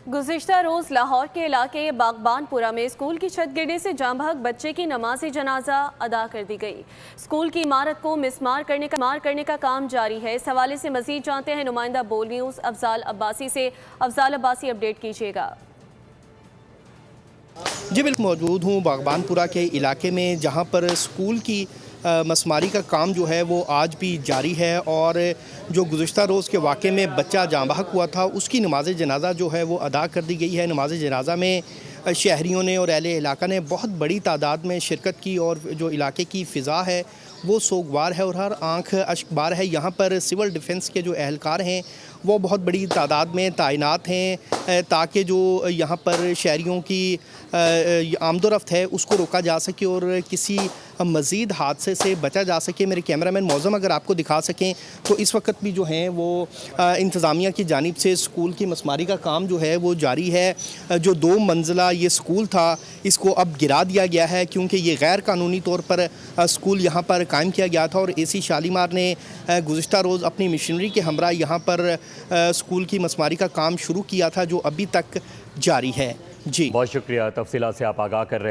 गुज़िश्ता रोज़ लाहौर के इलाके बागबानपुरा में स्कूल की छत गिरने से जाँ बहक बच्चे की नमाज़ जनाजा अदा कर दी गई। स्कूल की इमारत को मिसमार करने का काम जारी है। इस हवाले से मज़ीद जानते हैं नुमाइंदा बोल न्यूज़ अफजाल अब्बासी से। अफजाल अब्बासी, अपडेट कीजिएगा। जी बिल्कुल, मौजूद हूँ बागबानपुरा के इलाके में, जहाँ पर स्कूल की मसमारी का काम जो है वो आज भी जारी है। और जो गुज़िश्ता रोज़ के वाक़े में बच्चा जाँ बहक हुआ था, उसकी नमाज़ जनाज़ा जो है वो अदा कर दी गई है। नमाज़ जनाज़ा में शहरियों ने और अहले इलाका ने बहुत बड़ी तादाद में शिरकत की और जो इलाके की फ़िज़ा है वो सोगवार है और हर आंख अश्कबार है। यहाँ पर सिविल डिफेंस के जो एहलकार हैं वो बहुत बड़ी तादाद में तैनात हैं ताकि जो यहाँ पर शहरियों की आमदोरफ्त है उसको रोका जा सके और किसी मज़ीद हादसे से बचा जा सके। मेरे कैमरामैन मौज़म अगर आपको दिखा सकें तो इस वक्त भी जो हैं वो इंतज़ामिया की जानिब से स्कूल की मसमारी का काम जो है वो जारी है। जो 2 मंजिला ये स्कूल था इसको अब गिरा दिया गया है क्योंकि ये गैर कानूनी तौर पर स्कूल यहाँ पर कायम किया गया था। और एसी शालीमार ने गुज़िश्ता रोज़ अपनी मशीनरी के हमरा यहाँ पर स्कूल की मसमारी का काम शुरू किया था, जो अभी तक जारी है। जी बहुत शुक्रिया, तफसीलात से आप आगाह कर रहे थे।